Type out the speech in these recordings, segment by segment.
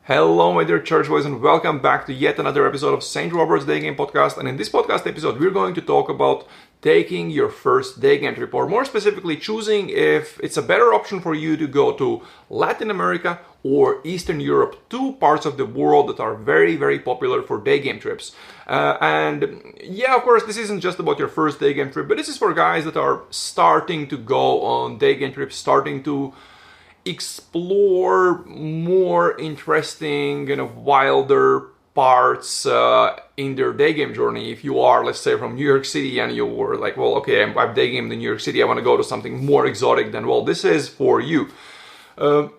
Hello, my dear church boys, and welcome back to yet another episode of St. Robert's Daygame podcast. And in this podcast episode, we're going to talk about taking your first Daygame trip, or more specifically, choosing if it's a better option for you to go to Latin America or Eastern Europe, two parts of the world that are very, very popular for Daygame trips. And yeah, of course, this isn't just about your first Daygame trip, but this is for guys that are starting to go on Daygame trips, starting to explore more interesting, wilder parts in their Daygame journey. If you are, let's say, from New York City and you were like, well, okay, I've Daygamed in New York City, I want to go to something more exotic, then, well, this is for you. Of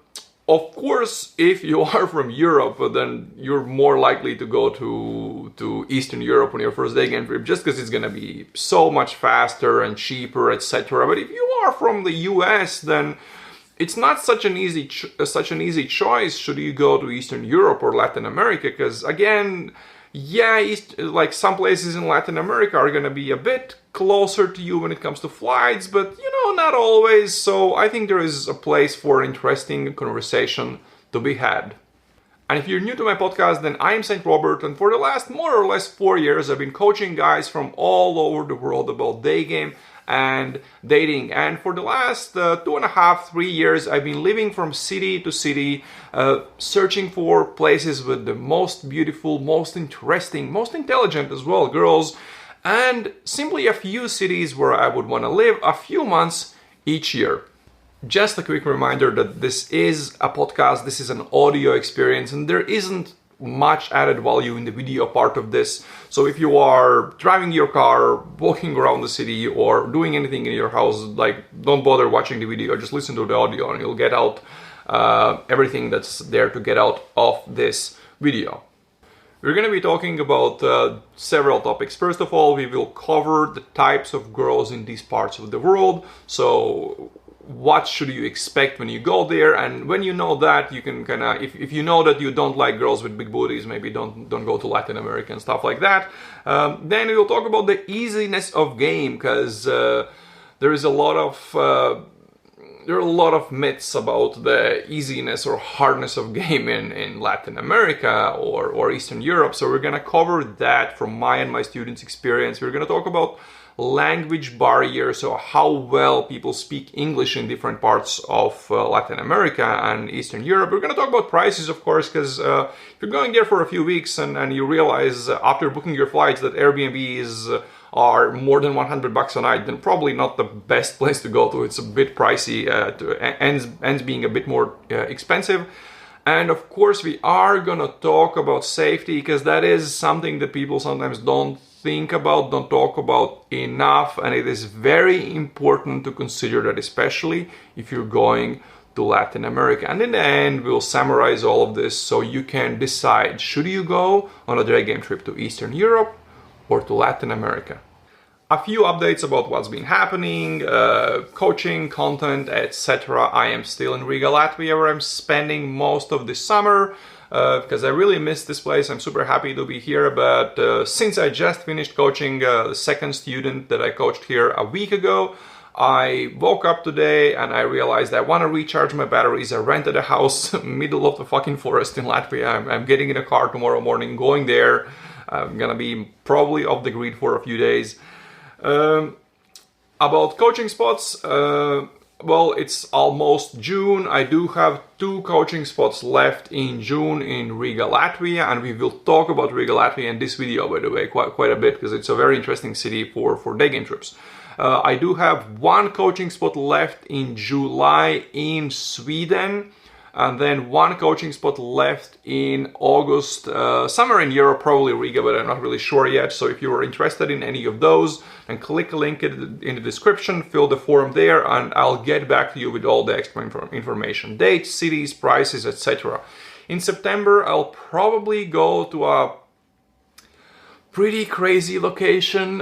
course, if you are from Europe, then you're more likely to go to Eastern Europe on your first Daygame trip, just because it's going to be so much faster and cheaper, etc. But if you are from the US, then it's not such an easy choice. Should you go to Eastern Europe or Latin America? Because again, yeah, like some places in Latin America are going to be a bit closer to you when it comes to flights, but not always. So I think there is a place for interesting conversation to be had. And if you're new to my podcast, then I am St. Robert, and for the last more or less 4 years, I've been coaching guys from all over the world about Daygame and dating. And for the last 2.5, 3 years, I've been living from city to city, searching for places with the most beautiful, most interesting, most intelligent as well girls, and simply a few cities where I would want to live a few months each year. Just a quick reminder that this is a podcast, this is an audio experience, and there isn't much added value in the video part of this. So if you are driving your car, walking around the city, or doing anything in your house, don't bother watching the video, just listen to the audio and you'll get out everything that's there to get out of this video. We're going to be talking about several topics. First of all, we will cover the types of girls in these parts of the world. So what should you expect when you go there? And when you know that, you can kind of, if you know that you don't like girls with big booties, maybe don't go to Latin America and stuff like that. Then we'll talk about the easiness of game, because there are a lot of myths about the easiness or hardness of game in Latin America or Eastern Europe. So we're going to cover that from my and my students' experience. We're going to talk about language barriers, so how well people speak English in different parts of Latin America and Eastern Europe. We're going to talk about prices, of course, because if you're going there for a few weeks and you realize after booking your flights that Airbnbs are more than $100 a night, then probably not the best place to go to. It's a bit pricey, ends being a bit more expensive. And of course, we are going to talk about safety, because that is something that people sometimes don't think about, don't talk about enough, and it is very important to consider that, especially if you're going to Latin America. And in the end, we'll summarize all of this so you can decide, should you go on a Daygame trip to Eastern Europe or to Latin America? A few updates about what's been happening, coaching, content, etc. I am still in Riga, Latvia, where I'm spending most of the summer, because I really miss this place. I'm super happy to be here, but since I just finished coaching the second student that I coached here a week ago, I woke up today and I realized I want to recharge my batteries. I rented a house middle of the fucking forest in Latvia. I'm getting in a car tomorrow morning, going there. I'm gonna be probably off the grid for a few days. About coaching spots, well, it's almost June. I do have 2 coaching spots left in June in Riga, Latvia, and we will talk about Riga, Latvia in this video, by the way, quite a bit, because it's a very interesting city for Daygame trips. I do have 1 coaching spot left in July in Sweden, and then 1 coaching spot left in August, somewhere in Europe, probably Riga, but I'm not really sure yet. So if you are interested in any of those, then click a link in the description, fill the form there, and I'll get back to you with all the extra information, dates, cities, prices, etc. In September, I'll probably go to a pretty crazy location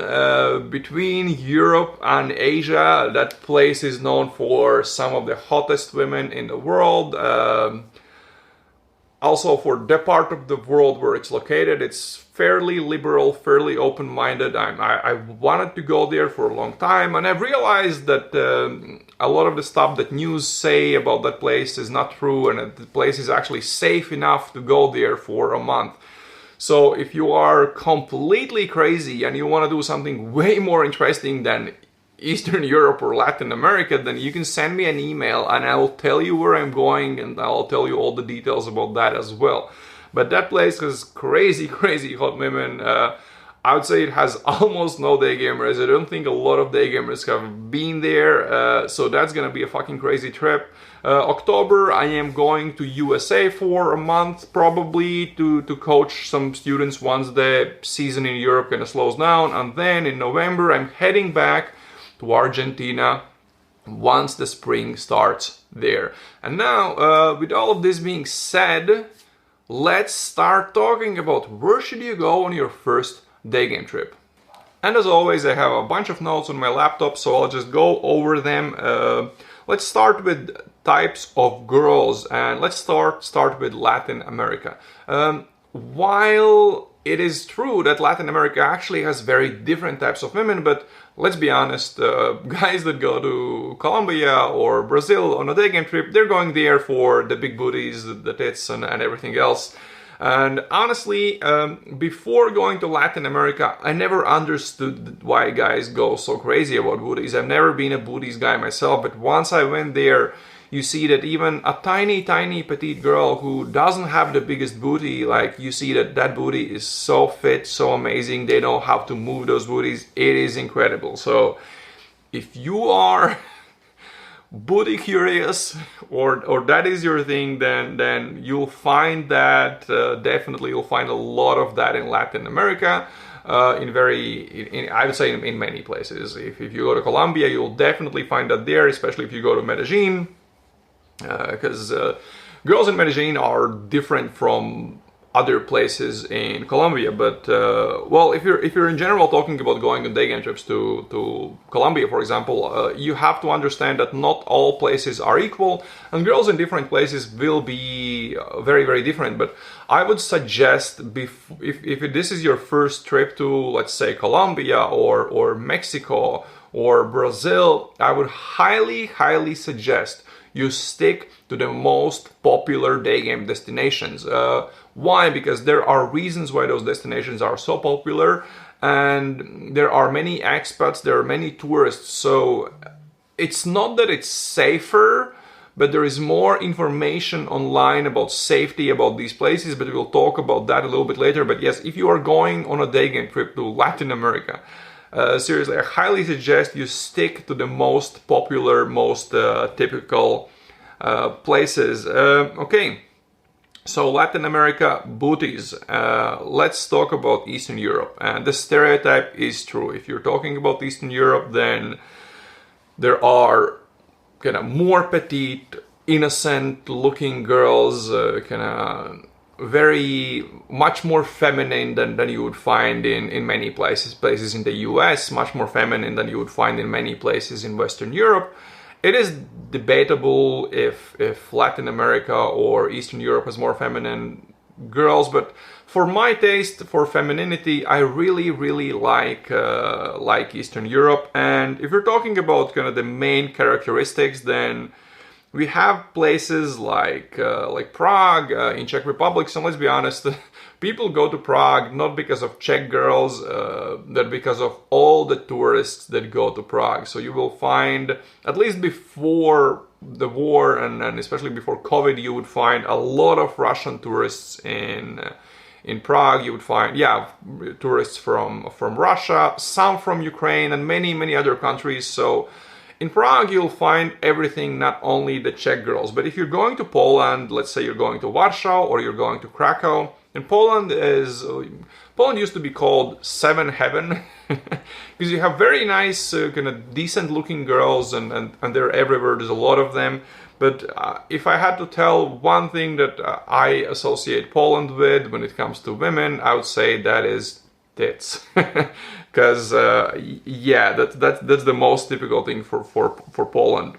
between Europe and Asia. That place is known for some of the hottest women in the world. Also, for the part of the world where it's located, it's fairly liberal, fairly open-minded. I wanted to go there for a long time, and I've realized that a lot of the stuff that news say about that place is not true, and that the place is actually safe enough to go there for a month. So if you are completely crazy and you want to do something way more interesting than Eastern Europe or Latin America, then you can send me an email and I will tell you where I'm going, and I'll tell you all the details about that as well. But that place has crazy, crazy hot women. I would say it has almost no day gamers. I don't think a lot of day gamers have been there, so that's gonna be a fucking crazy trip. October, I am going to USA for a month, probably to coach some students once the season in Europe kind of slows down, and then in November I'm heading back to Argentina once the spring starts there. And now, with all of this being said, let's start talking about where should you go on your first day game trip. And as always, I have a bunch of notes on my laptop, so I'll just go over them. Let's start with types of girls, and let's start with Latin America. While it is true that Latin America actually has very different types of women, but let's be honest, guys that go to Colombia or Brazil on a day game trip, they're going there for the big booties, the tits, and everything else. And honestly, before going to Latin America, I never understood why guys go so crazy about booties. I've never been a booties guy myself, but once I went there, you see that even a tiny, tiny petite girl who doesn't have the biggest booty, like you see that booty is so fit, so amazing. They know how to move those booties. It is incredible. So if you are booty curious or that is your thing, then you'll find that definitely you'll find a lot of that in Latin America. I would say in many places. If you go to Colombia, you'll definitely find that there, especially if you go to Medellin. Because girls in Medellin are different from other places in Colombia, but well, if you're in general talking about going on day game trips to Colombia, for example, you have to understand that not all places are equal, and girls in different places will be very, very different. But I would suggest if this is your first trip to, let's say, Colombia or Mexico or Brazil, I would highly, highly suggest you stick to the most popular day game destinations. Why? Because there are reasons why those destinations are so popular, and there are many expats, there are many tourists. So it's not that it's safer, but there is more information online about safety about these places, but we'll talk about that a little bit later. But yes, if you are going on a day game trip to Latin America, seriously, I highly suggest you stick to the most popular, most typical places. Okay, so Latin America, booties. Let's talk about Eastern Europe. And the stereotype is true. If you're talking about Eastern Europe, then there are kind of more petite, innocent-looking girls, kind of very much more feminine than you would find in many places in the US, much more feminine than you would find in many places in Western Europe. It is debatable if Latin America or Eastern Europe has more feminine girls, but for my taste for femininity, I really, really like Eastern Europe. And if you're talking about kind of the main characteristics, then we have places like Prague in Czech Republic. So let's be honest, people go to Prague not because of Czech girls, but because of all the tourists that go to Prague. So you will find, at least before the war and especially before COVID, you would find a lot of Russian tourists in Prague. You would find, tourists from Russia, some from Ukraine, and many, many other countries. So in Prague, you'll find everything, not only the Czech girls. But if you're going to Poland, let's say you're going to Warsaw or you're going to Krakow, and Poland used to be called Seven Heaven because you have very nice, kind of decent looking girls, and they're everywhere. There's a lot of them. But if I had to tell one thing that I associate Poland with when it comes to women, I would say that is tits. Because that's the most typical thing for Poland.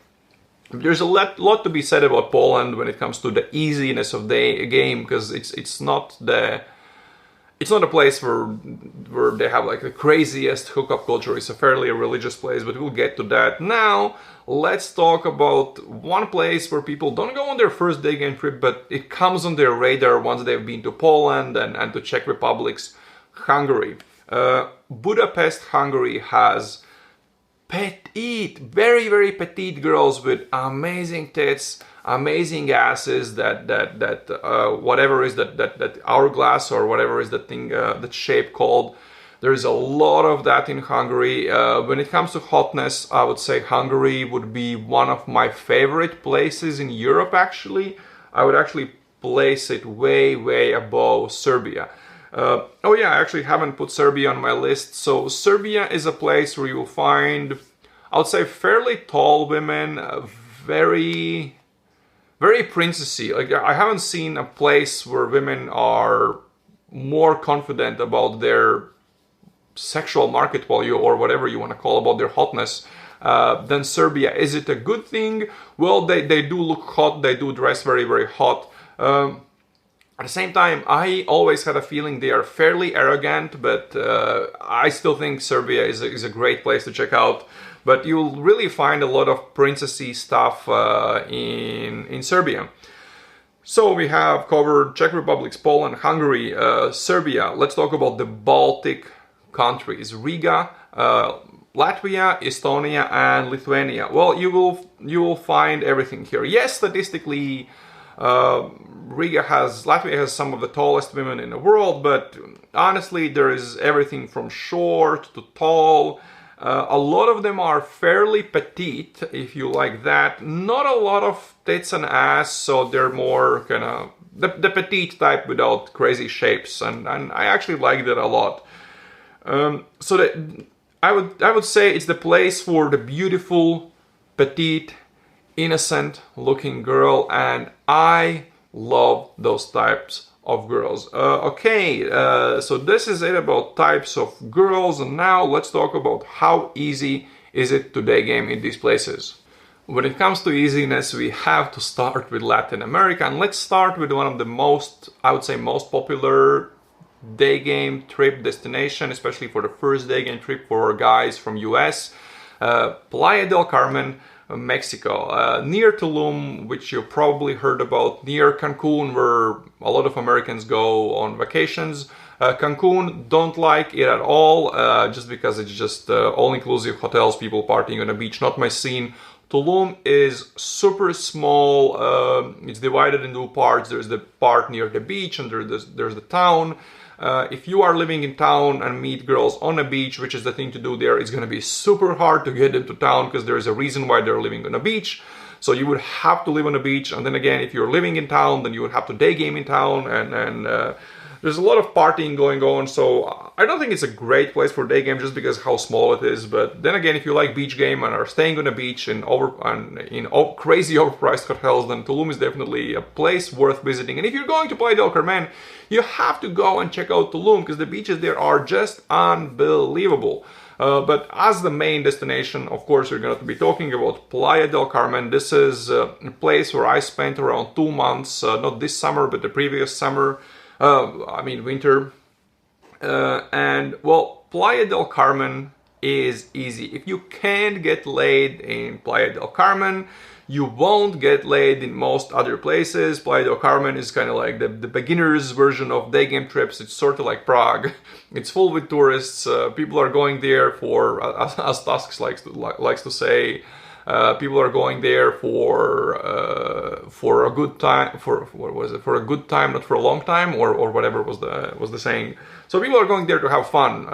There's a lot to be said about Poland when it comes to the easiness of the game, because it's not a place where they have like the craziest hookup culture. It's a fairly religious place, but we'll get to that. Now, let's talk about one place where people don't go on their first day game trip, but it comes on their radar once they've been to Poland and to Czech Republic's Hungary. Budapest, Hungary has petite, very, very petite girls with amazing tits, amazing asses, that whatever is that hourglass or whatever is that thing, that shape called. There's a lot of that in Hungary. When it comes to hotness, I would say Hungary would be one of my favorite places in Europe, actually. I would actually place it way, way above Serbia. Oh yeah, I actually haven't put Serbia on my list. So Serbia is a place where you will find, I would say, fairly tall women, very, very princessy. Like, I haven't seen a place where women are more confident about their sexual market value, or whatever you want to call about their hotness, than Serbia. Is it a good thing? Well, they do look hot, they do dress very, very hot. At the same time, I always had a feeling they are fairly arrogant, but I still think Serbia is a great place to check out. But you'll really find a lot of princessy stuff in Serbia. So we have covered Czech Republic, Poland, Hungary, Serbia. Let's talk about the Baltic countries: Riga, Latvia, Estonia, and Lithuania. Well, you will find everything here. Yes, statistically, Latvia has some of the tallest women in the world, but honestly, there is everything from short to tall. A lot of them are fairly petite, if you like that. Not a lot of tits and ass, so they're more kind of the petite type without crazy shapes, and I actually like that a lot. So that I would say it's the place for the beautiful, petite, innocent looking girl, and I love those types of girls. So this is it about types of girls, and now let's talk about how easy is it to day game in these places. When it comes to easiness, we have to start with Latin America, and let's start with one of the most popular day game trip destination, especially for the first day game trip for guys from US, Playa del Carmen, Mexico, near Tulum, which you probably heard about, near Cancun, where a lot of Americans go on vacations. Cancun, don't like it at all, just because it's just all-inclusive hotels, people partying on the beach, not my scene. Tulum is super small. It's divided into parts. There's the part near the beach, and there's the town. If you are living in town and meet girls on a beach, which is the thing to do there, it's going to be super hard to get into town, because there is a reason why they're living on a beach. So you would have to live on a beach, and then again, if you're living in town, then you would have to day game in town, and there's a lot of partying going on. So I don't think it's a great place for day game, just because how small it is. But then again, if you like beach game and are staying on a beach in crazy overpriced hotels, then Tulum is definitely a place worth visiting. And if you're going to Playa del Carmen, you have to go and check out Tulum, because the beaches there are just unbelievable. But as the main destination, of course, we're going to be talking about Playa del Carmen. This is a place where I spent around 2 months, not this summer, but the previous summer, winter. And well, Playa del Carmen is easy. If you can't get laid in Playa del Carmen, you won't get laid in most other places. Playa del Carmen is kind of like the beginner's version of day game trips. It's sort of like Prague. It's full with tourists. People are going there for, as Tusks likes to say, people are going there for a good time. For a good time, not for a long time, or whatever was the saying. So people are going there to have fun.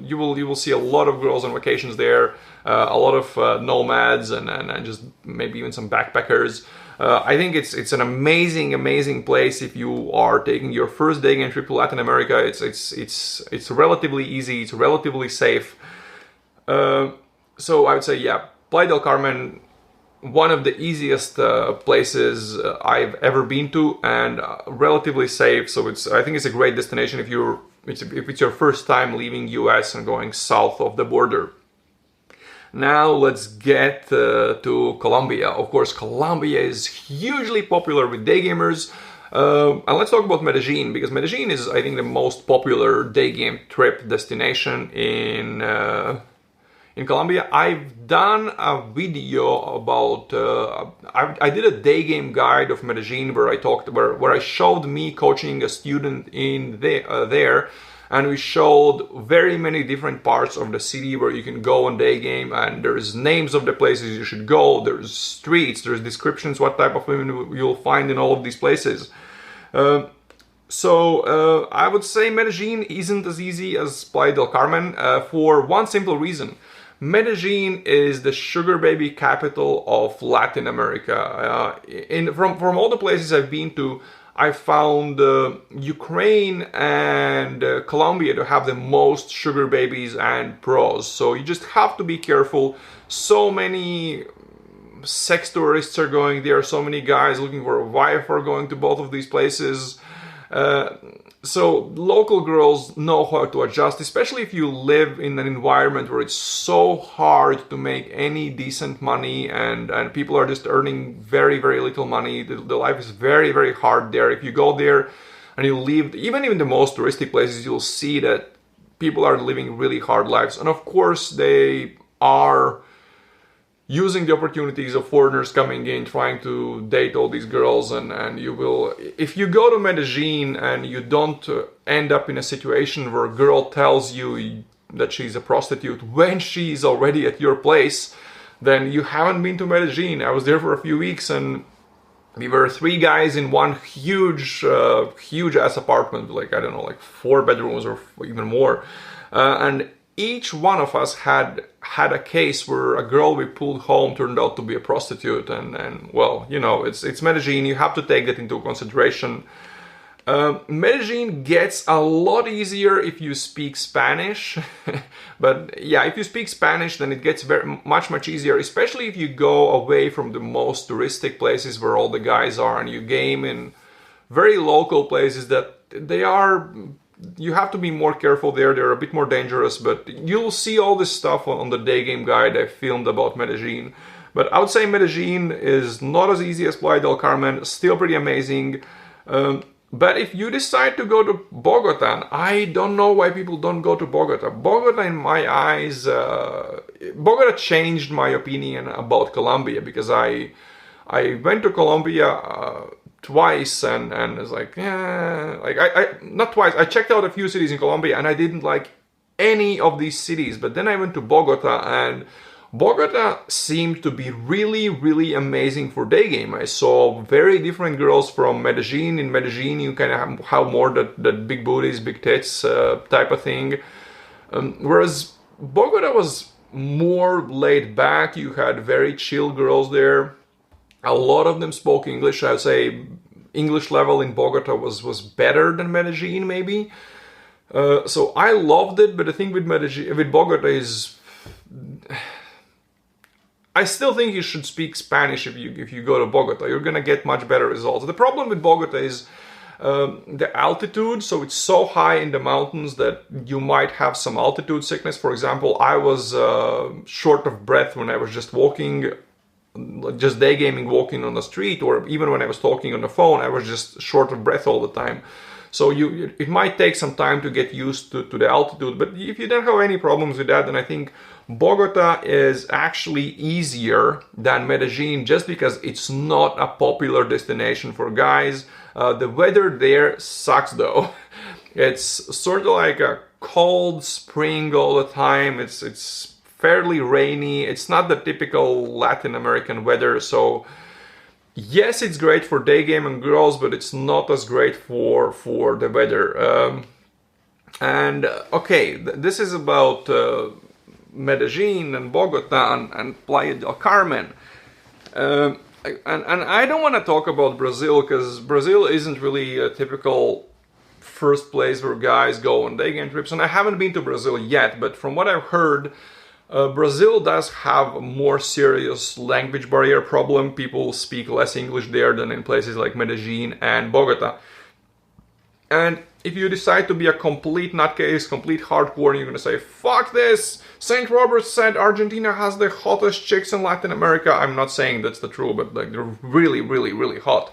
You will see a lot of girls on vacations there, a lot of nomads, and just maybe even some backpackers. I think it's an amazing place if you are taking your first day game trip to Latin America. It's relatively easy. It's relatively safe. So I would say, yeah, Playa del Carmen, one of the easiest places I've ever been to, and relatively safe. So I think it's a great destination if it's your first time leaving US and going south of the border. Now let's get to Colombia. Of course, Colombia is hugely popular with day gamers. And let's talk about Medellin, because Medellin is, I think, the most popular day game trip destination in Colombia. I've done a video about, I did a day game guide of Medellin where I showed me coaching a student in there, and we showed very many different parts of the city where you can go on day game, and there's names of the places you should go, there's streets, there's descriptions what type of women you'll find in all of these places. So I would say Medellin isn't as easy as Playa del Carmen for one simple reason. Medellin is the sugar baby capital of Latin America. From all the places I've been to, I found Ukraine and Colombia to have the most sugar babies and pros. So you just have to be careful. So many sex tourists are going there. So many guys looking for a wife are going to both of these places. So local girls know how to adjust, especially if you live in an environment where it's so hard to make any decent money and people are just earning very, very little money. The life is very, very hard there. If you go there and you live, even in the most touristic places, you'll see that people are living really hard lives. And of course, they are using the opportunities of foreigners coming in, trying to date all these girls, and you will, if you go to Medellin and you don't end up in a situation where a girl tells you that she's a prostitute when she's already at your place, then you haven't been to Medellin. I was there for a few weeks and we were 3 guys in one huge ass apartment, like, I don't know, like 4 bedrooms or even more. And each one of us had a case where a girl we pulled home turned out to be a prostitute, and well, you know, it's Medellin. You have to take that into consideration. Medellin gets a lot easier if you speak Spanish, but yeah, if you speak Spanish, then it gets much easier, especially if you go away from the most touristic places where all the guys are, and you game in very local places that they are. You have to be more careful there. They're a bit more dangerous, but you'll see all this stuff on the day game guide I filmed about Medellin. But I would say Medellin is not as easy as Playa del Carmen, still pretty amazing. But if you decide to go to Bogota, I don't know why people don't go to Bogota. Bogota, in my eyes, Bogota changed my opinion about Colombia, because I went to Colombia twice and it's like, yeah, like I not twice, I checked out a few cities in Colombia and I didn't like any of these cities, but then I went to Bogota, and Bogota seemed to be really, really amazing for day game. I saw very different girls from Medellin. In Medellin you kind of have more that big booties, big tits type of thing, whereas Bogota was more laid back. You had very chill girls there. A lot of them spoke English. I would say English level in Bogota was better than Medellin, maybe. So I loved it, but the thing with Bogota is, I still think you should speak Spanish if you go to Bogota. You're gonna get much better results. The problem with Bogota is the altitude. So it's so high in the mountains that you might have some altitude sickness. For example, I was short of breath when I was just walking. Just day gaming, walking on the street, or even when I was talking on the phone, I was just short of breath all the time. So it might take some time to get used to the altitude, but if you don't have any problems with that, then I think Bogota is actually easier than Medellin, just because it's not a popular destination for guys. The weather there sucks though. It's sort of like a cold spring all the time. It's fairly rainy. It's not the typical Latin American weather, so yes, it's great for day game and girls, but it's not as great for the weather. Okay, this is about Medellin and Bogota and Playa del Carmen. And I don't want to talk about Brazil, because Brazil isn't really a typical first place where guys go on day game trips, and I haven't been to Brazil yet, but from what I've heard, Brazil does have a more serious language barrier problem. People speak less English there than in places like Medellin and Bogota. And if you decide to be a complete nutcase, complete hardcore, and you're gonna say, fuck this, St. Robert said Argentina has the hottest chicks in Latin America. I'm not saying that's the truth, but like they're really, really, really hot.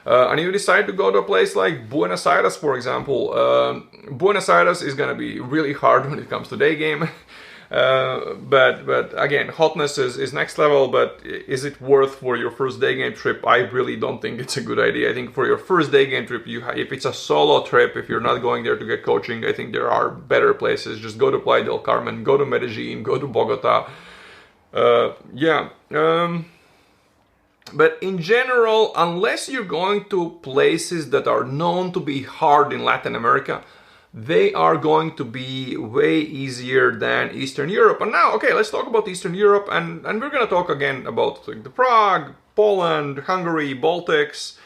And you decide to go to a place like Buenos Aires, for example. Buenos Aires is gonna be really hard when it comes to day game. But again, hotness is next level, but is it worth for your first day game trip? I really don't think it's a good idea. I think for your first day game trip, if it's a solo trip, if you're not going there to get coaching, I think there are better places. Just go to Playa del Carmen, go to Medellin, go to Bogota. But in general, unless you're going to places that are known to be hard in Latin America, they are going to be way easier than Eastern Europe. And now, okay, let's talk about Eastern Europe, and we're going to talk again about like, the Prague, Poland, Hungary, Baltics.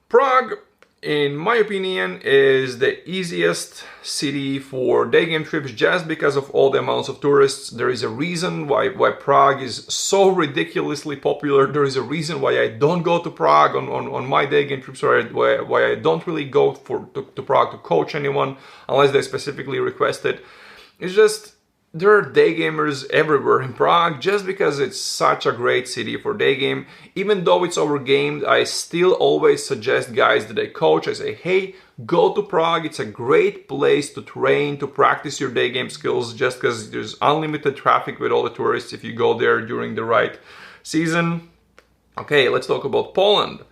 Prague, in my opinion, is the easiest city for day game trips just because of all the amounts of tourists. There is a reason why Prague is so ridiculously popular. There is a reason why I don't go to Prague on my day game trips, or why I don't really go to Prague to coach anyone unless they specifically request it. It's just there are day gamers everywhere in Prague just because it's such a great city for day game. Even though it's overgamed, I still always suggest guys that I coach, I say, hey, go to Prague. It's a great place to train, to practice your day game skills just because there's unlimited traffic with all the tourists if you go there during the right season. Okay, let's talk about Poland.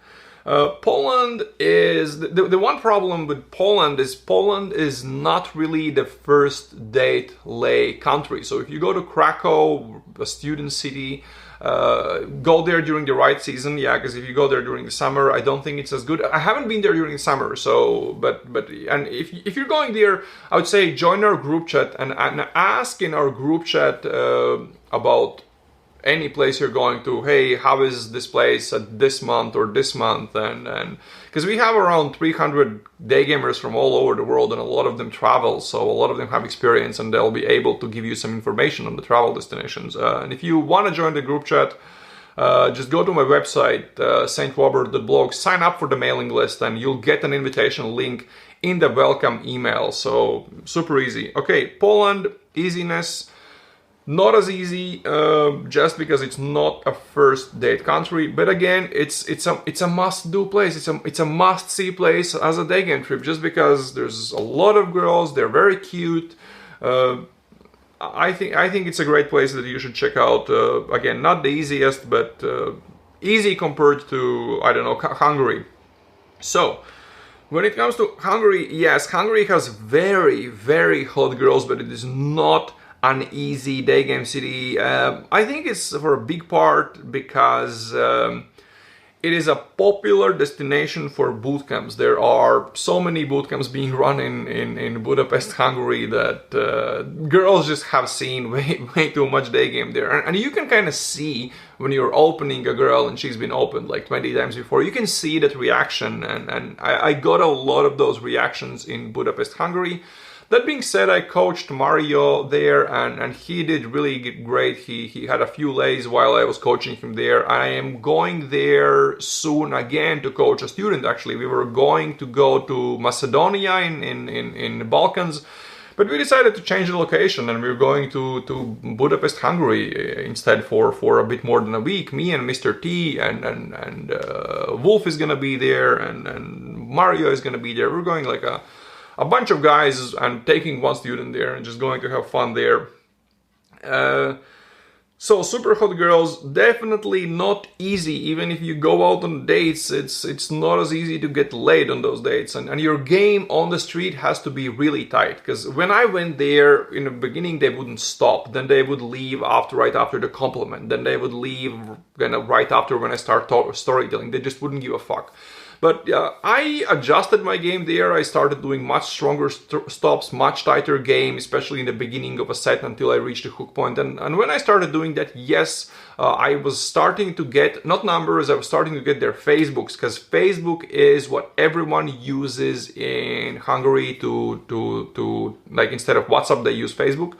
Poland is, the one problem with Poland is not really the first date lay country. So if you go to Krakow, a student city, go there during the right season, yeah, because if you go there during the summer, I don't think it's as good. I haven't been there during the summer, so, and if you're going there, I would say join our group chat and ask in our group chat about any place you're going to. Hey, how is this place at this month or this month? And because we have around 300 day gamers from all over the world, and a lot of them travel, so a lot of them have experience, and they'll be able to give you some information on the travel destinations. And if you want to join the group chat, just go to my website, strobert.blog, sign up for the mailing list, and you'll get an invitation link in the welcome email. So super easy. Okay, Poland, easiness. Not as easy, just because it's not a first date country. But again, it's a must-do place. It's a must-see place as a day game trip, just because there's a lot of girls. They're very cute. I think it's a great place that you should check out. Again, not the easiest, but easy compared to, I don't know, Hungary. So when it comes to Hungary, yes, Hungary has very, very hot girls, but it is not an easy day game city. I think it's for a big part because it is a popular destination for boot camps. There are so many boot camps being run in Budapest, Hungary, that girls just have seen way too much day game there. And you can kind of see when you're opening a girl and she's been opened like 20 times before, you can see that reaction. And I got a lot of those reactions in Budapest, Hungary. That being said, I coached Mario there, and he did really great. He had a few lays while I was coaching him there. I am going there soon again to coach a student, actually. We were going to go to Macedonia in the Balkans, but we decided to change the location, and we were going to Budapest, Hungary instead for a bit more than a week. Me and Mr. T and Wolf is going to be there, and Mario is going to be there. We're going like a bunch of guys and taking one student there and just going to have fun there. So super hot girls, definitely not easy. Even if you go out on dates, it's not as easy to get laid on those dates. And your game on the street has to be really tight. Because when I went there, in the beginning, they wouldn't stop. Then they would leave right after the compliment. Then they would leave right after when I start storytelling. They just wouldn't give a fuck. But I adjusted my game there. I started doing much stronger stops, much tighter game, especially in the beginning of a set until I reached the hook point. And when I started doing that, yes, I was starting to get, not numbers, I was starting to get their Facebooks, because Facebook is what everyone uses in Hungary to like, instead of WhatsApp, they use Facebook.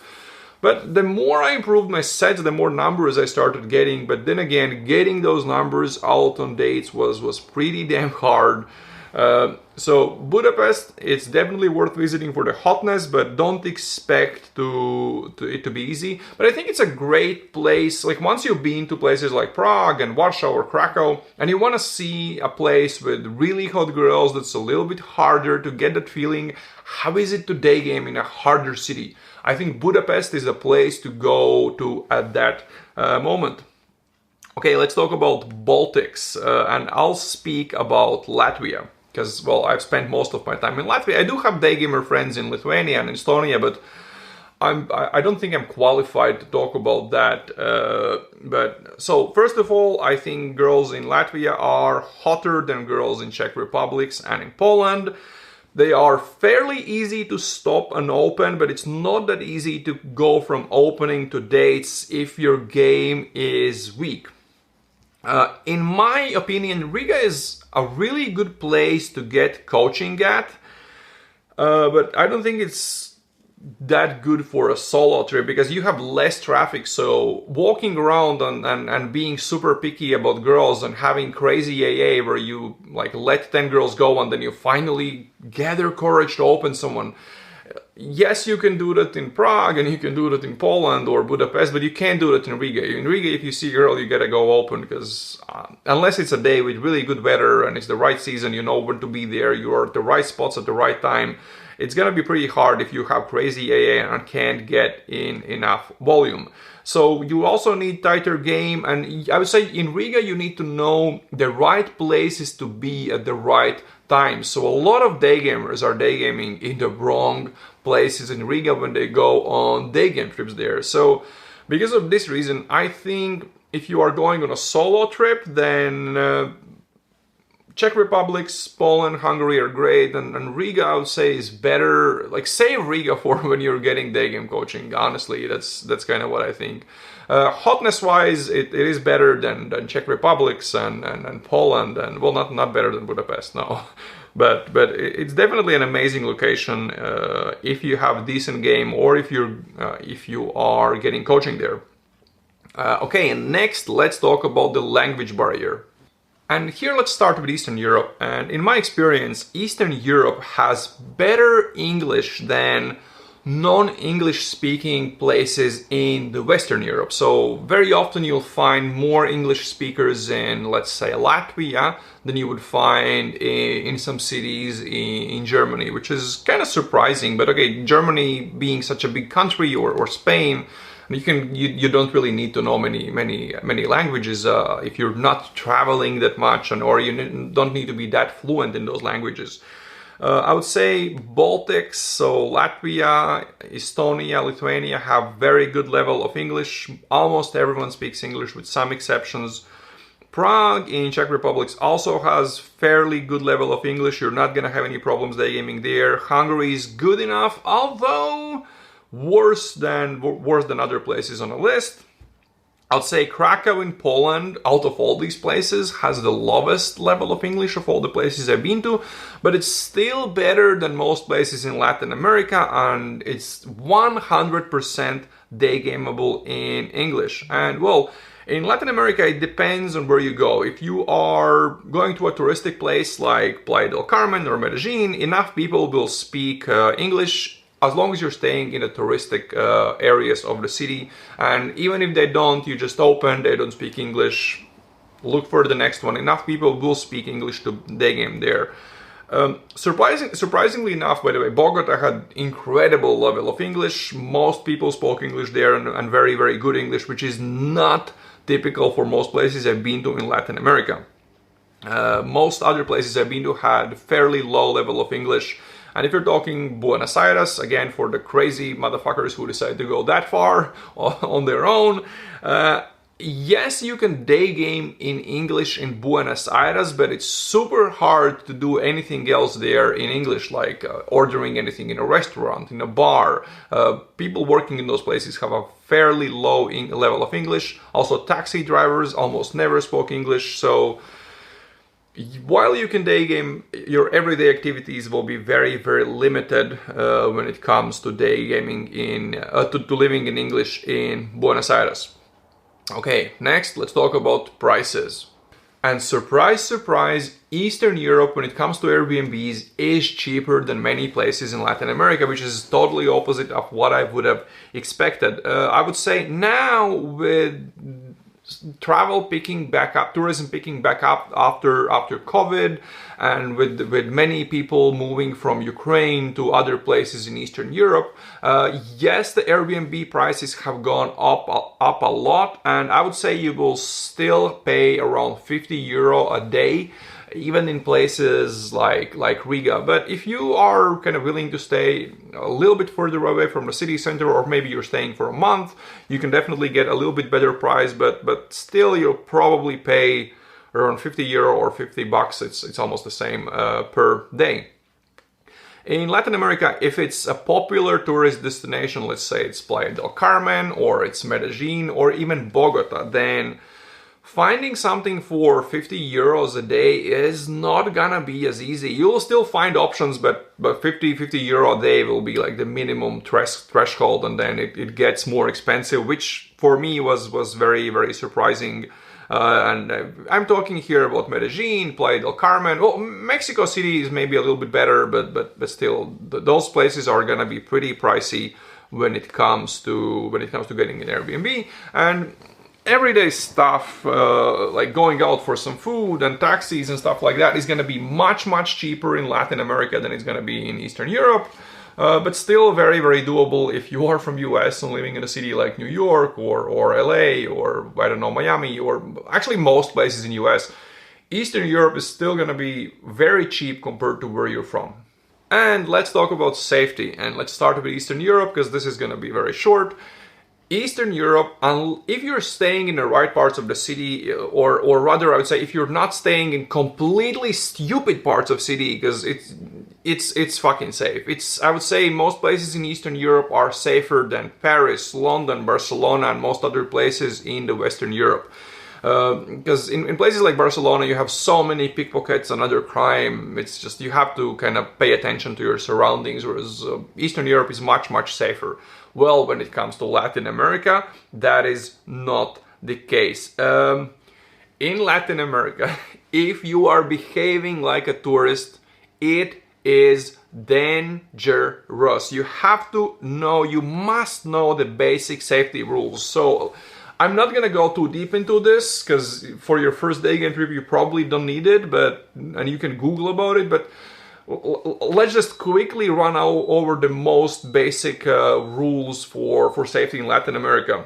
But the more I improved my sets, the more numbers I started getting. But then again, getting those numbers out on dates was pretty damn hard. So Budapest, it's definitely worth visiting for the hotness, but don't expect it to be easy. But I think it's a great place. Like once you've been to places like Prague and Warsaw or Krakow, and you want to see a place with really hot girls that's a little bit harder to get that feeling, how is it to day game in a harder city? I think Budapest is a place to go to at that moment. Okay, let's talk about Baltics, and I'll speak about Latvia. Because, well, I've spent most of my time in Latvia. I do have daygamer friends in Lithuania and Estonia, but I don't think I'm qualified to talk about that. So first of all, I think girls in Latvia are hotter than girls in Czech Republic and in Poland. They are fairly easy to stop and open, but it's not that easy to go from opening to dates if your game is weak. In my opinion, Riga is a really good place to get coaching at, but I don't think it's that good for a solo trip because you have less traffic. So walking around and being super picky about girls and having crazy AA where you like let 10 girls go and then you finally gather courage to open someone. Yes, you can do that in Prague and you can do that in Poland or Budapest, but you can't do that in Riga. In Riga, if you see a girl, you gotta go open because unless it's a day with really good weather and it's the right season, you know when to be there, you are at the right spots at the right time. It's gonna be pretty hard if you have crazy AA and can't get in enough volume. So you also need tighter game, and I would say in Riga you need to know the right places to be at the right time. So a lot of day gamers are day gaming in the wrong places in Riga when they go on day game trips there. So because of this reason, I think if you are going on a solo trip, then Czech Republic, Poland, Hungary are great, and Riga I would say is better. Like save Riga for when you're getting day game coaching. Honestly, that's kind of what I think. Hotness wise, it is better than Czech Republic and Poland, and well, not better than Budapest, no. But it's definitely an amazing location if you have a decent game or if you are getting coaching there. Okay, and next let's talk about the language barrier. And here let's start with Eastern Europe. And in my experience, Eastern Europe has better English than non-English speaking places in the Western Europe. So very often you'll find more English speakers in, let's say, Latvia than you would find in some cities in Germany, which is kind of surprising. But okay, Germany being such a big country, or Spain, you don't really need to know many languages if you're not traveling that much, or you don't need to be that fluent in those languages. I would say Baltics, so Latvia, Estonia, Lithuania have very good level of English. Almost everyone speaks English with some exceptions. Prague in Czech Republic also has fairly good level of English. You're not gonna have any problems day gaming there. Hungary is good enough, although worse than other places on the list. I'd say Krakow in Poland, out of all these places, has the lowest level of English of all the places I've been to, but it's still better than most places in Latin America, and it's 100% day gameable in English. And well, in Latin America, it depends on where you go. If you are going to a touristic place like Playa del Carmen or Medellin, enough people will speak English as long as you're staying in the touristic areas of the city. And even if they don't, you just open, they don't speak English, look for the next one. Enough people will speak English to day game there. Surprisingly enough, by the way, Bogota had incredible level of English. Most people spoke English there, and very, very good English, which is not typical for most places I've been to in Latin America. Most other places I've been to had fairly low level of English. And if you're talking Buenos Aires, again, for the crazy motherfuckers who decide to go that far on their own, yes, you can day game in English in Buenos Aires, but it's super hard to do anything else there in English, like ordering anything in a restaurant, in a bar. People working in those places have a fairly low level of English. Also, taxi drivers almost never spoke English, so while you can day game, your everyday activities will be very, very limited when it comes to day gaming to living in English in Buenos Aires. Okay, next let's talk about prices. And surprise, surprise, Eastern Europe, when it comes to Airbnbs, is cheaper than many places in Latin America, which is totally opposite of what I would have expected. I would say now with travel picking back up, tourism picking back up after COVID, and with many people moving from Ukraine to other places in Eastern Europe, yes, the Airbnb prices have gone up a lot, and I would say you will still pay around 50 euro a day, even in places like Riga. But if you are kind of willing to stay a little bit further away from the city center, or maybe you're staying for a month, you can definitely get a little bit better price, but still you'll probably pay around 50 euro or 50 bucks. It's almost the same per day. In Latin America, if it's a popular tourist destination, let's say it's Playa del Carmen, or it's Medellin, or even Bogota, then finding something for 50 euros a day is not gonna be as easy. You'll still find options, but 50 euro a day will be like the minimum threshold, and then it gets more expensive, which for me was very, very surprising. I'm talking here about Medellin, Playa del Carmen. Well, Mexico City is maybe a little bit better, but still, those places are gonna be pretty pricey when it comes to getting an Airbnb. And everyday stuff, like going out for some food and taxis and stuff like that, is going to be much cheaper in Latin America than it's going to be in Eastern Europe, but still very, very doable if you are from US and living in a city like New York or LA or, I don't know, Miami, or actually most places in US. Eastern Europe is still going to be very cheap compared to where you're from. And let's talk about safety, and let's start with Eastern Europe, because this is going to be very short. Eastern Europe, if you're staying in the right parts of the city, or rather I would say if you're not staying in completely stupid parts of city, because it's fucking safe. I would say most places in Eastern Europe are safer than Paris, London, Barcelona, and most other places in the Western Europe. Because in places like Barcelona, you have so many pickpockets and other crime. It's just, you have to kind of pay attention to your surroundings, whereas Eastern Europe is much safer. Well, when it comes to Latin America, that is not the case. In Latin America, if you are behaving like a tourist, it is dangerous. You must know the basic safety rules. So I'm not gonna go too deep into this, because for your first Daygame trip you probably don't need it, and you can Google about it, but let's just quickly run over the most basic rules for safety in Latin America.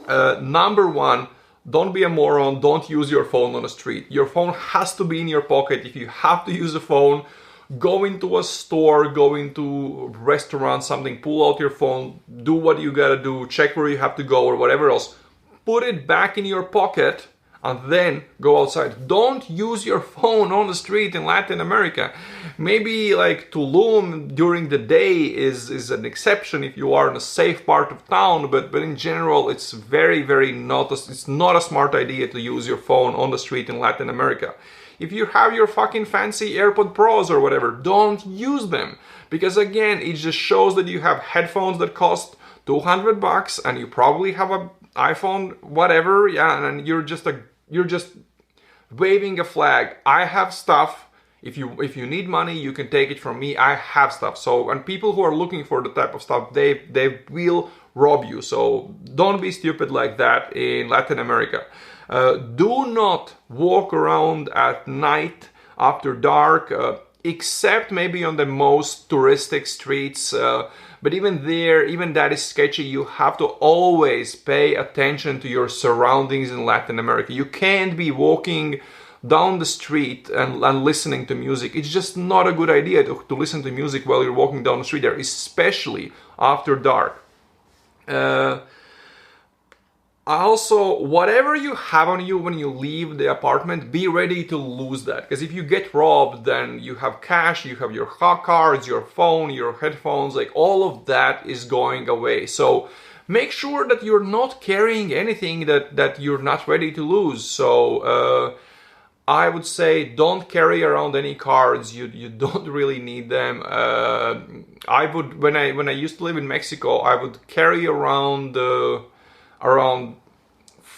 Number one, don't be a moron, don't use your phone on the street. Your phone has to be in your pocket. If you have to use a phone, go into a store, go into a restaurant, something, pull out your phone, do what you gotta do, check where you have to go or whatever else. Put it back in your pocket and then go outside. Don't use your phone on the street in Latin America. Maybe like Tulum during the day is an exception if you are in a safe part of town, but in general it's it's not a smart idea to use your phone on the street in Latin America. If you have your fucking fancy AirPod Pros or whatever, don't use them, because again, it just shows that you have headphones that cost 200 bucks and you probably have a iPhone, whatever, yeah, and you're just waving a flag. I have stuff. If you need money, you can take it from me. I have stuff. So, and people who are looking for the type of stuff, they will rob you. So don't be stupid like that in Latin America. Do not walk around at night after dark, except maybe on the most touristic streets. But even there, even that is sketchy. You have to always pay attention to your surroundings in Latin America. You can't be walking down the street and listening to music. It's just not a good idea to listen to music while you're walking down the street there, especially after dark. Also, whatever you have on you when you leave the apartment, be ready to lose that. Because if you get robbed, then you have cash, you have your cards, your phone, your headphones, like all of that is going away. So make sure that you're not carrying anything that you're not ready to lose. So I would say don't carry around any cards. You don't really need them. I would, when I used to live in Mexico, I would carry around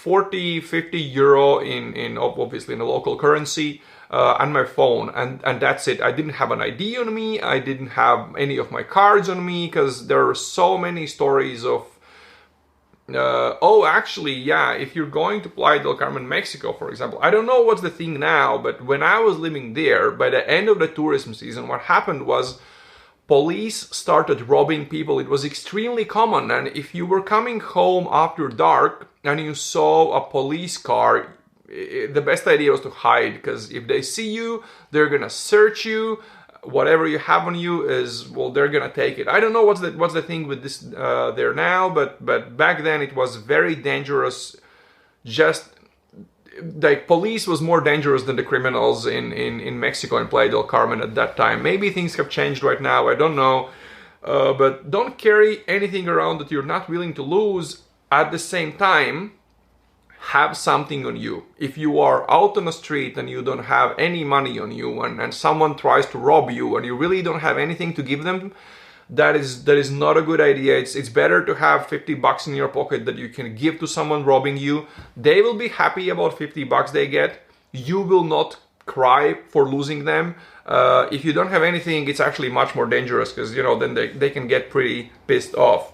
40, 50 euro in obviously in a local currency on my phone, and that's it. I didn't have an ID on me. I didn't have any of my cards on me, because there are so many stories of oh, actually, yeah, if you're going to Playa del Carmen, Mexico, for example, I don't know what's the thing now, but when I was living there, by the end of the tourism season, what happened was police started robbing people. It was extremely common, and if you were coming home after dark and you saw a police car, the best idea was to hide, because if they see you, they're gonna search you. Whatever you have on you is, well, they're gonna take it. I don't know what's the thing with this there now, but back then it was very dangerous. Just like police was more dangerous than the criminals in Mexico and Playa del Carmen at that time. Maybe things have changed right now, I don't know. But don't carry anything around that you're not willing to lose. At the same time, have something on you. If you are out on the street and you don't have any money on you, and someone tries to rob you and you really don't have anything to give them, that is not a good idea. It's better to have 50 bucks in your pocket that you can give to someone robbing you. They will be happy about 50 bucks they get. You will not cry for losing them. If you don't have anything, it's actually much more dangerous, because, you know, then they can get pretty pissed off.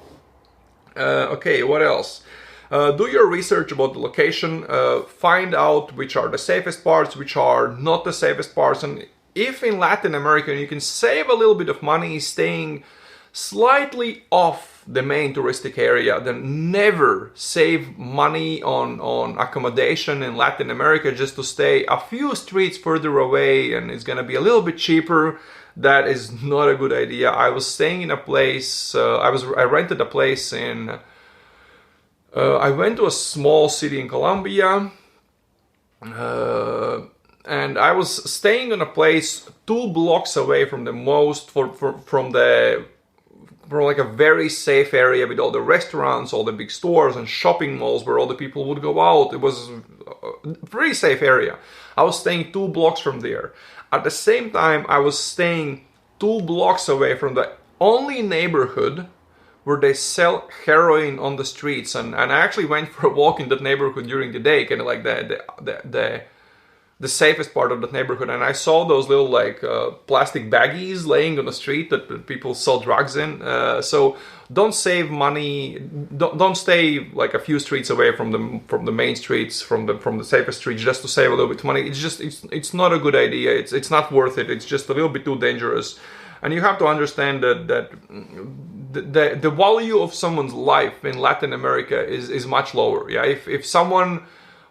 Okay, what else? Do your research about the location, find out which are the safest parts, which are not the safest parts, and if in Latin America you can save a little bit of money staying slightly off the main touristic area, then never save money on accommodation in Latin America just to stay a few streets further away and it's gonna be a little bit cheaper. That is not a good idea. I was staying in a place, I rented a place in I went to a small city in Colombia, and I was staying in a place 2 blocks away from the from like a very safe area with all the restaurants, all the big stores and shopping malls where all the people would go out. It was a pretty safe area. I was staying 2 blocks from there. At the same time, I was staying 2 blocks away from the only neighborhood where they sell heroin on the streets, and I actually went for a walk in that neighborhood during the day, kind of like the safest part of that neighborhood, and I saw those little like plastic baggies laying on the street that people sell drugs in. So don't save money, don't stay like a few streets away from the main streets, from the safest streets, just to save a little bit of money. It's not a good idea. It's not worth it. It's just a little bit too dangerous. And you have to understand that the value of someone's life in Latin America is much lower. Yeah, if someone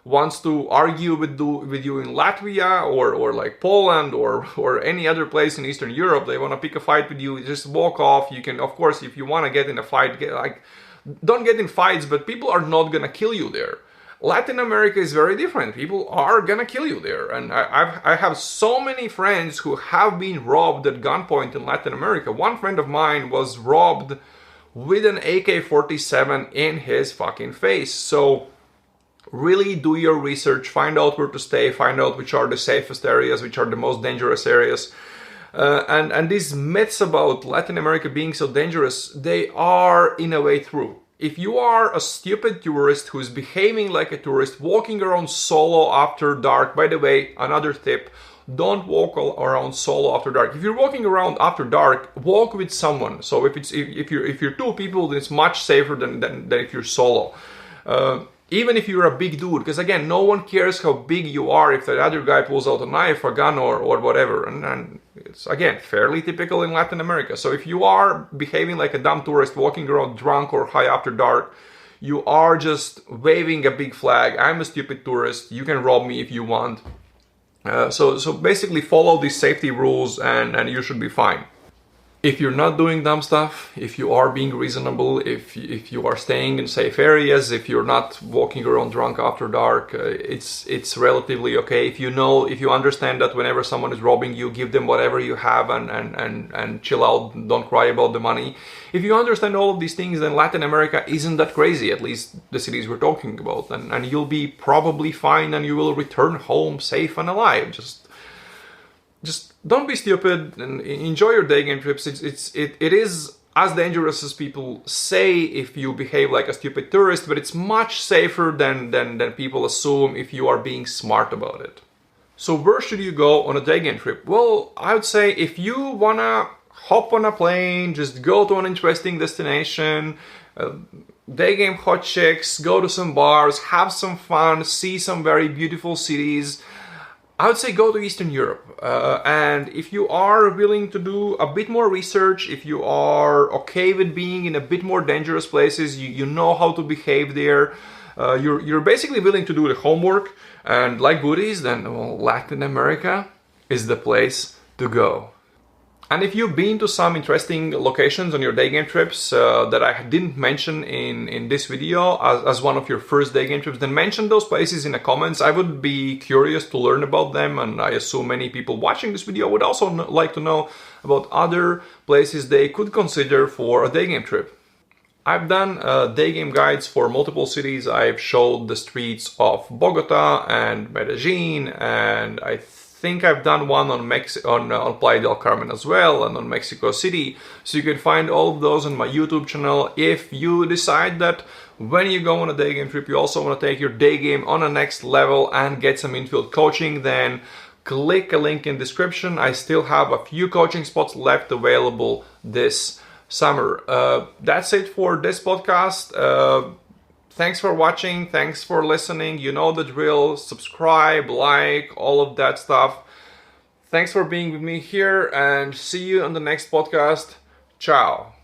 wants to argue with you in Latvia or like Poland or any other place in Eastern Europe, they want to pick a fight with you, just walk off. You can, of course, if you want to get in a fight, don't get in fights, but people are not gonna kill you there. Latin America is very different. People are gonna kill you there, and I have so many friends who have been robbed at gunpoint in Latin America. One friend of mine was robbed with an AK-47 in his fucking face. So really do your research, find out where to stay, find out which are the safest areas, which are the most dangerous areas. And these myths about Latin America being so dangerous, they are in a way true. If you are a stupid tourist who's behaving like a tourist, walking around solo after dark, by the way, another tip, don't walk around solo after dark. If you're walking around after dark, walk with someone. So if you're 2 people, then it's much safer than if you're solo. Even if you're a big dude, because again, no one cares how big you are if that other guy pulls out a knife, a gun, or whatever. And it's, again, fairly typical in Latin America. So if you are behaving like a dumb tourist, walking around drunk or high after dark, you are just waving a big flag. I'm a stupid tourist. You can rob me if you want. So basically follow these safety rules and you should be fine. If you're not doing dumb stuff, if you are being reasonable, if you are staying in safe areas, if you're not walking around drunk after dark, it's relatively okay. If you understand that whenever someone is robbing you, give them whatever you have and chill out, don't cry about the money. If you understand all of these things, then Latin America isn't that crazy, at least the cities we're talking about, and you'll be probably fine and you will return home safe and alive. Just don't be stupid and enjoy your day game trips. It is as dangerous as people say if you behave like a stupid tourist, but it's much safer than people assume if you are being smart about it. So where should you go on a day game trip? Well, I would say if you wanna hop on a plane, just go to an interesting destination, day game hot chicks, go to some bars, have some fun, see some very beautiful cities, I would say go to Eastern Europe. And if you are willing to do a bit more research, if you are okay with being in a bit more dangerous places, you know how to behave there, you're basically willing to do the homework and like goodies, then well, Latin America is the place to go. And if you've been to some interesting locations on your day game trips that I didn't mention in this video as one of your first day game trips, then mention those places in the comments. I would be curious to learn about them, and I assume many people watching this video would also like to know about other places they could consider for a day game trip. I've done day game guides for multiple cities. I've showed the streets of Bogota and Medellin, and I think I've done one on Playa del Carmen as well, and on Mexico City. So you can find all of those on my YouTube channel. If you decide that when you go on a day game trip, you also want to take your day game on a next level and get some in-field coaching, then click a link in description. I still have a few coaching spots left available this summer. That's it for this podcast. Thanks for watching, thanks for listening, you know the drill, subscribe, like, all of that stuff. Thanks for being with me here, and see you on the next podcast. Ciao.